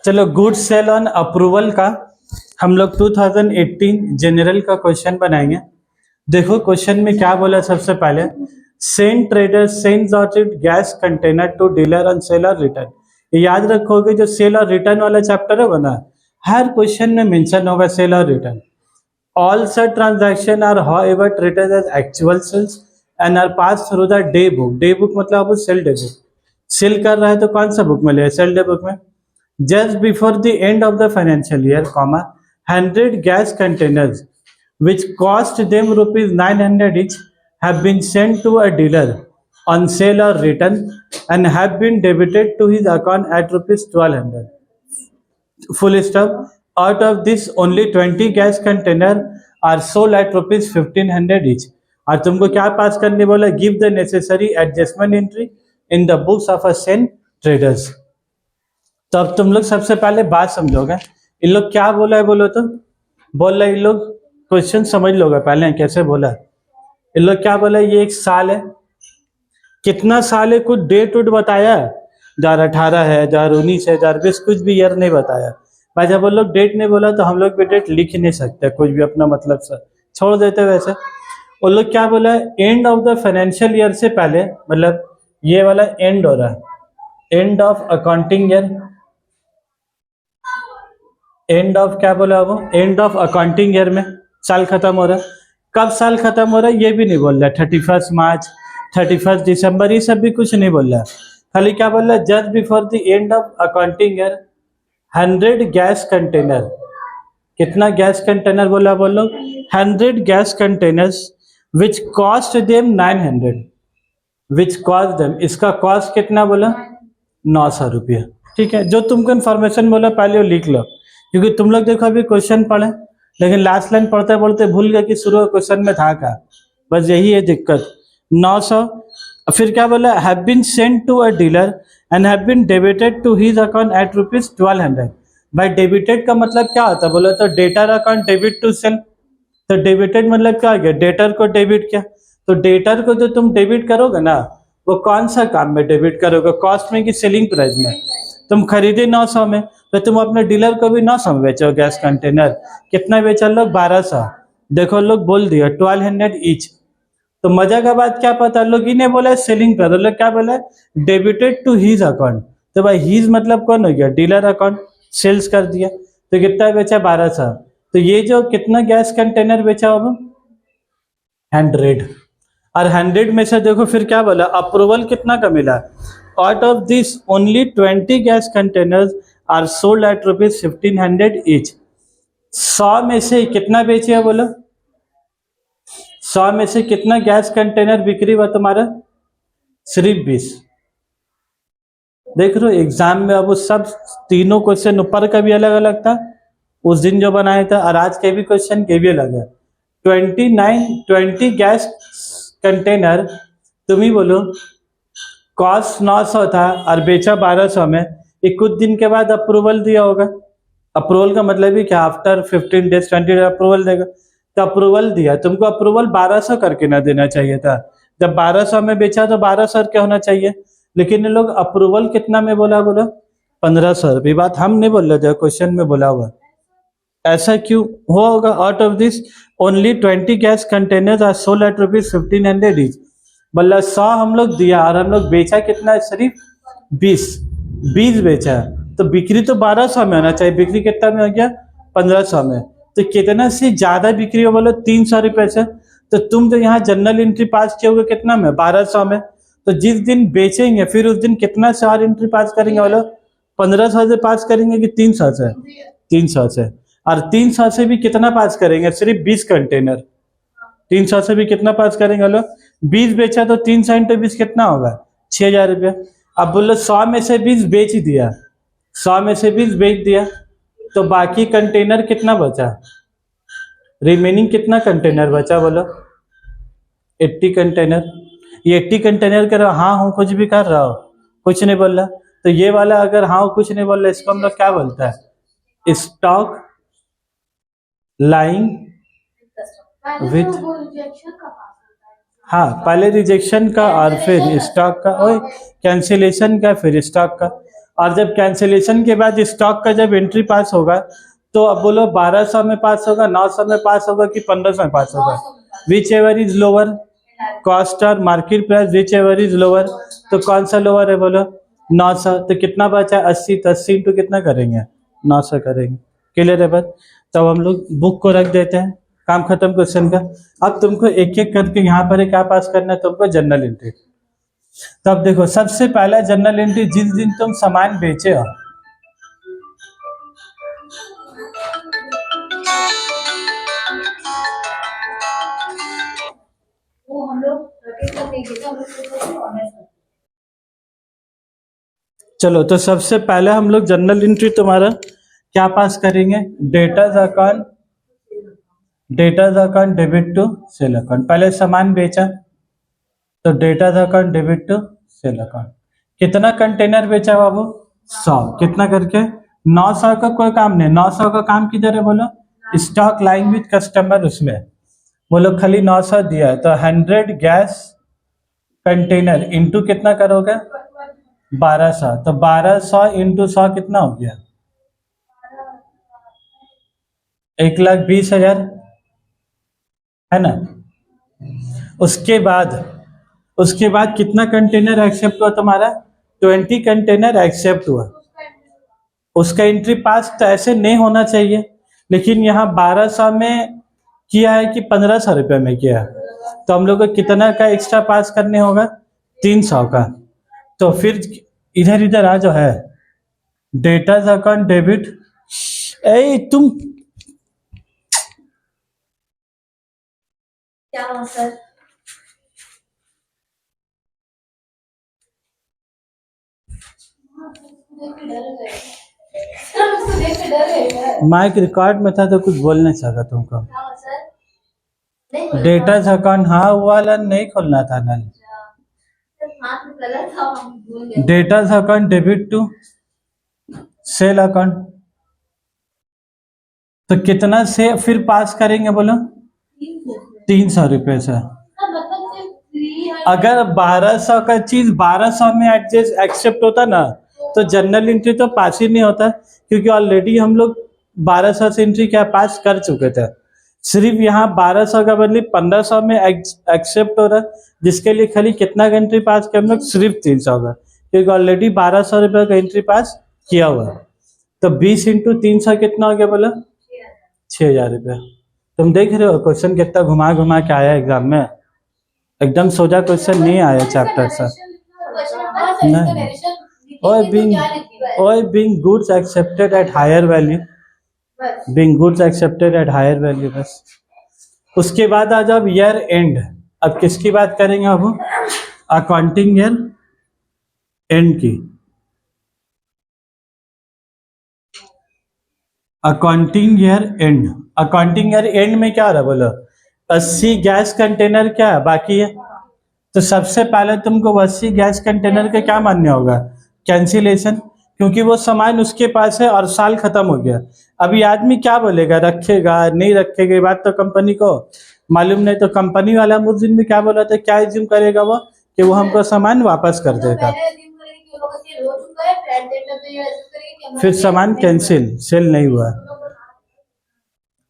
चलो, good cell on approval का हम लोग 2018 जनरल का क्वेश्चन बनाएंगे। देखो क्वेश्चन में क्या बोला। सबसे पहले send trader sends out gas container to dealer on sale और रिटर्न। ये याद रखोगे, जो सेल और रिटर्न वाला चैप्टर है ना, हर क्वेश्चन में मेंशन होगा सेल और return. All such transaction are however treated as actual sales and are pass through the day book. Day book मतलब अब सेल डे बुक। सेल कर रहा है तो कौन सा बुक में ले, सेल डे बुक में। Just before the end of the financial year, 100 gas containers which cost them rupees 900 each have been sent to a dealer on sale or return and have been debited to his account at rupees 1200. Full stop. Out of this, only 20 gas containers are sold at rupees 1500 each. और तुमको क्या पास करने बोला? Give the necessary adjustment entry in the books of a send traders. तो अब तुम लोग सबसे पहले बात समझोगे, इन लोग क्या बोला है। बोलो तो बोल रहे इन लोग, क्वेश्चन समझ लोगे पहले कैसे बोला है। इन लोग क्या बोला, ये एक साल है, कितना साल है, कुछ डेट उट बताया 2018 है, 2019 है, 2020, कुछ भी ईयर नहीं बताया भाई। जब वो लोग डेट नहीं बोला तो हम लोग भी डेट लिख नहीं सकते, कुछ भी अपना मतलब से छोड़ देते। वैसे वो लोग क्या बोला है, end of the financial year से पहले, मतलब ये वाला एंड हो रहा है, end of accounting year. End of क्या बोला वो, एंड ऑफ अकाउंटिंग ईयर में साल खत्म हो रहा है। कब साल खत्म हो रहा है ये भी नहीं बोल रहा है, 31 मार्च, 31 दिसंबर, ये सब भी कुछ नहीं बोल रहा है। खाली क्या बोल रहा है, just before the end of accounting year 100 gas container. कितना गैस कंटेनर बोला, बोलो 100 gas containers which cost them 900, which cost them, इसका कॉस्ट कितना बोला, 900 रुपया। ठीक है, जो तुमको इन्फॉर्मेशन बोला पहले वो लिख लो, क्योंकि तुम लोग देखो अभी क्वेश्चन पढ़े लेकिन लास्ट लाइन पढ़ते पढ़ते भूल गए कि शुरू क्वेश्चन में था क्या। बस यही है दिक्कत। 900, फिर क्या बोला, have been sent to a dealer and have been debited to his account at rupees 1200। भाई डेबिटेड का मतलब क्या होता है, बोला तो debtor account debit to sale. तो डेबिटेड मतलब क्या गया, डेटर को डेबिट किया। तो डेटर को जो तुम डेबिट करोगे ना, वो कौन सा काम में डेबिट करोगे, कॉस्ट में कि सेलिंग प्राइस में। तुम खरीदे 900 में तो तुम अपने डीलर को भी 900 में बेचो गैस कंटेनर। कितना बेचा लोग, 1200। देखो लोग बोल दिया 1200 ईच। तो मजा का बात क्या पता, लोग इन्हें बोला सेलिंग प्राइस, लोग क्या बोला, डेबिटेड टू हीज अकाउंट। तो भाई हीज मतलब कौन हो गया, डीलर अकाउंट, सेल्स कर दिया। तो कितना बेचा, 1200। तो ये जो कितना गैस कंटेनर बेचा होगा, 100। और 100 में से देखो फिर क्या बोला, अप्रूवल कितना का मिला। Out of this only 20 gas containers are sold at rupees 1500 each. 100 में से कितना बेचे, बोलो 100 में से कितना गैस कंटेनर बिक्री हुआ तुम्हारा, सिर्फ 20। देख रहे हो एग्जाम में, अब वो सब तीनों क्वेश्चन ऊपर का भी अलग अलग था उस दिन जो बनाया था, और आज के भी क्वेश्चन के भी अलग है। 20 गैस कंटेनर, तुम ही बोलो, कॉस्ट 900 था और बेचा 1200 में। ये कुछ दिन के बाद अप्रूवल दिया होगा। अप्रूवल का मतलब ही क्या, आफ्टर 15 डेज 20 डेज अप्रूवल देगा। तो अप्रूवल दिया, तुमको अप्रूवल 1200 करके ना देना चाहिए था। जब 1200 में बेचा तो 1200 क्या होना चाहिए, लेकिन ये लोग अप्रूवल कितना में बोला, 1500 रुपये। बात हम नहीं बोल रहे थे, क्वेश्चन में बोला हुआ। ऐसा क्यों होगा, out of this only 20 gas containers are sold at rupees 1500 each. मतलब 100 हम लोग दिया और हम लोग बेचा कितना, सिर्फ 20 बेचा। तो बिक्री तो 1200 में होना चाहिए, बिक्री कितना में हो गया, 1500 में। तो कितना से ज्यादा बिक्री हो, बोलो 300 रुपये से। तो तुम जो यहाँ जनरल एंट्री पास किए होगे कितना में, 1200 में। तो जिस दिन बेचेंगे फिर उस दिन कितना से और एंट्री पास करेंगे, बोलो 1500 से पास करेंगे कि 300 से, 300 से। और 300 से भी कितना पास करेंगे, सिर्फ 20 कंटेनर। 300 से भी कितना पास करेंगे, बोलो 20 बेचा तो 300 इंटू 20 कितना होगा, 6000 रुपया। अब बोलो 100 में से 20 बेच दिया, 100 में से 20 बेच दिया, तो बाकी कंटेनर कितना बचा, रिमेनिंग कितना कंटेनर बचा, बोलो 80 कंटेनर। ये 80 कंटेनर कर हाँ हूँ कुछ भी कर रहा हो, कुछ नहीं बोल रहा। तो ये वाला अगर हाँ कुछ नहीं बोल रहा, इसको हम लोग क्या बोलता है, स्टॉक लाइंग विथ, हाँ पहले रिजेक्शन का और फिर स्टॉक का, और कैंसिलेशन का फिर स्टॉक का। और जब कैंसिलेशन के बाद स्टॉक का जब एंट्री पास होगा तो अब बोलो 1200 में पास होगा, 900 में पास होगा कि 1500 में पास होगा? Whichever is lower cost or market price, whichever is lower, तो कौन सा लोअर है बोलो? 900। तो कितना बचा? 80। तो 80 इंटू कितना करेंगे? 900 करेंगे। क्लियर है बात? तब हम लोग बुक को रख देते हैं, काम खत्म क्वेश्चन का। अब तुमको एक एक करके यहाँ पर क्या पास करना है तुमको? General entry. तब देखो सबसे पहला जनरल एंट्री, जिस दिन तुम सामान बेचे हो, वो हम लोग नहीं देते, हम लोग ऑनलाइन। चलो तो सबसे पहले हम लोग जनरल एंट्री तुम्हारा क्या पास करेंगे? Debtors account, debtors account debit to sale account. पहले सामान बेचा तो debtors account debit to sale account. कितना कंटेनर बेचा बाबू? 100। कितना करके? 900 का कोई काम नहीं, 900 का काम किधर है बोलो? स्टॉक लाइंग विद कस्टमर, उसमें बोलो खाली 900 दिया है तो 100 गैस कंटेनर इंटू कितना करोगे? 1200। तो 1200 इंटू 100 कितना हो गया? 1,20,000 है ना। उसके बाद कितना कंटेनर एक्सेप्ट हुआ तुम्हारा? 20 कंटेनर एक्सेप्ट हुआ। उसका एंट्री पास तो ऐसे नहीं होना चाहिए, लेकिन यहाँ 1200 में किया है कि 1500 रुपये में किया है, तो हम लोग को कितना का एक्स्ट्रा पास करने होगा? 300 का। तो फिर इधर इधर आ जो है डेटाज अकाउंट डेबिट, तुम क्या हुआ सर? माइक रिकॉर्ड में था तो कुछ बोल नहीं सका तुमको। डेटाज अकाउंट, हाँ वो वाला नहीं खोलना था ना। Debtors account debit to sale account, तो कितना से फिर पास करेंगे बोलो? 300 रुपये से। अगर 1200 का चीज 1200 में एडजस्ट एक्सेप्ट होता ना तो जनरल एंट्री तो पास ही नहीं होता, क्योंकि ऑलरेडी हम लोग 1200 से एंट्री क्या पास कर चुके थे। सिर्फ यहाँ 1200 का बदले 1500 में एक्सेप्ट हो रहा है, जिसके लिए खाली कितना का एंट्री पास किया हम लोग? सिर्फ 300 का, क्योंकि ऑलरेडी 1200 रुपये का एंट्री पास किया हुआ है। तो 20 इंटू 300 कितना हो गया बोला? 6,000 रुपये। तुम देख रहे हो क्वेश्चन कितना घुमा घुमा के आया एग्जाम में, एकदम सोजा क्वेश्चन नहीं आया चैप्टर से। नहीं, ओए being goods accepted at higher value, being goods accepted at higher value बस। उसके बाद आ जाओ ईयर एंड। अब किसकी बात करेंगे? अब अकाउंटिंग ईयर एंड की। Accounting year and, accounting year and में क्या हो रहा है बोलो? 80 गैस कंटेनर क्या है बाकी है, तो सबसे पहले तुमको 80 गैस कंटेनर का क्या मानना होगा? कैंसिलेशन, क्योंकि वो सामान उसके पास है और साल खत्म हो गया। अभी आदमी क्या बोलेगा? रखेगा नहीं रखेगा, बात तो कंपनी को मालूम नहीं। तो कंपनी वाला उस दिन में क्या बोला था, क्या एज्यूम करेगा वो कि वो हमको सामान वापस कर देगा, फिर सामान कैंसिल, सेल नहीं हुआ।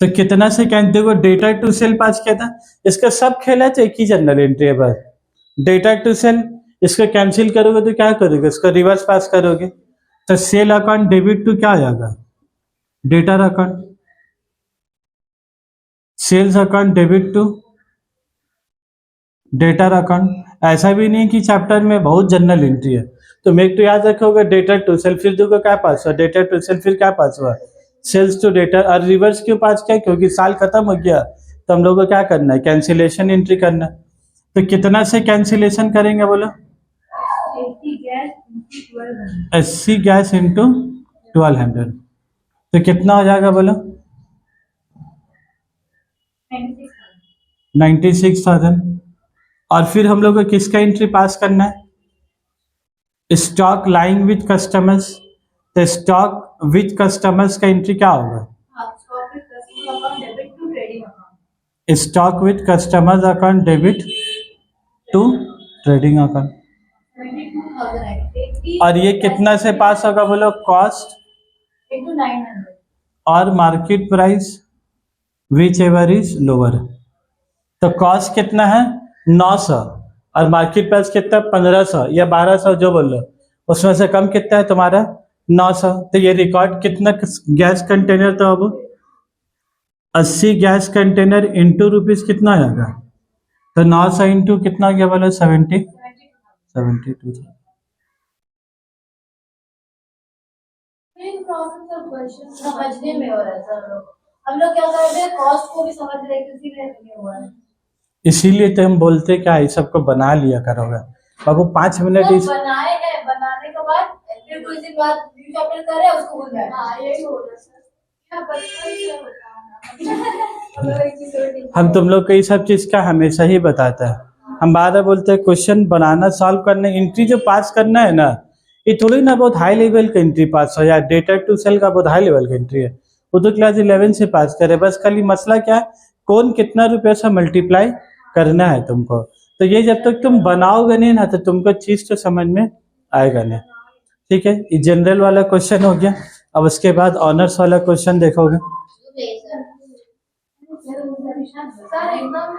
तो कितना से कैंसिल? देखो डेटा टू सेल पास किया था, इसका सब खेला तो एक ही जनरल एंट्री है बस, डेटा टू सेल। इसको कैंसिल करोगे तो क्या करोगे? इसको रिवर्स पास करोगे, तो सेल अकाउंट डेबिट टू क्या आ जाएगा? Debtor account. Sales account debit to debtor account. ऐसा भी नहीं कि चैप्टर में बहुत जनरल एंट्री है, तो मैं तो याद रखोगे डेटा टू सेल, फिर देखो क्या पास हुआ? डेटा टू सेल, फिर क्या पास हुआ? Sales to debtor. और रिवर्स क्यों पास किया? क्योंकि साल खत्म हो गया, तो हम लोग को क्या करना है? कैंसिलेशन एंट्री करना है। तो कितना से कैंसिलेशन करेंगे बोलो? 80 गैस इंटू 1200, तो कितना हो जाएगा बोलो? 96,000। और फिर हम लोग को किसका एंट्री पास करना है? Stock lying with customers. तो स्टॉक विद कस्टमर्स का एंट्री क्या होगा? Stock with customers account debit to trading account. और ये कितना से पास होगा बोलो, कॉस्ट 900 और market price whichever is lower. तो कॉस्ट कितना है 900 और मार्केट प्राइस कितना 1500 या 1200 जो बोल लो, उसमें से कम कितना है तुम्हारा 900। तो ये रिकॉर्ड कितना गैस कंटेनर, तो अब 80 गैस कंटेनर इंटू रुपीज कितना आएगा, तो 900 इंटू कितना हो गया बोलो 72,000। क्वेश्चन समझने में हो रहा है सर लोग। हम लोग क्या कर रहे हैं, कॉस्ट को भी समझ रहे हैं, किसी में नहीं हुआ है। इसीलिए तो हम बोलते क्या इस सबको बना लिया करोगे बाबू, 5 मिनट तो इस बनाए हैं, बनाने के बाद फिर कुछ दिन बाद न्यू चैप्टर कर रहे हैं, उसको भूल जाए। हाँ यही हो रहा है सर, क्या बचपन से होता है ना। हम तुम लोग को ये सब चीज का हमेशा ही बताता है। हम बार बार बोलते हैं क्वेश्चन बनाना, सॉल्व करना, एंट्री जो पास करना है ना, ये थोड़ी ना बहुत हाई लेवल का एंट्री पास हो, या डेटा टू सेल का बहुत हाई लेवल का एंट्री है, वो तो क्लास 11 से पास करे। बस खाली मसला क्या है, कौन कितना रुपये से मल्टीप्लाई करना है तुमको। तो ये जब तक तुम बनाओगे नहीं ना, तो तुमको चीज तो समझ में आएगा नहीं। ठीक है, ये जनरल वाला क्वेश्चन हो गया। अब उसके बाद ऑनर्स वाला क्वेश्चन देखोगे। सर एकदम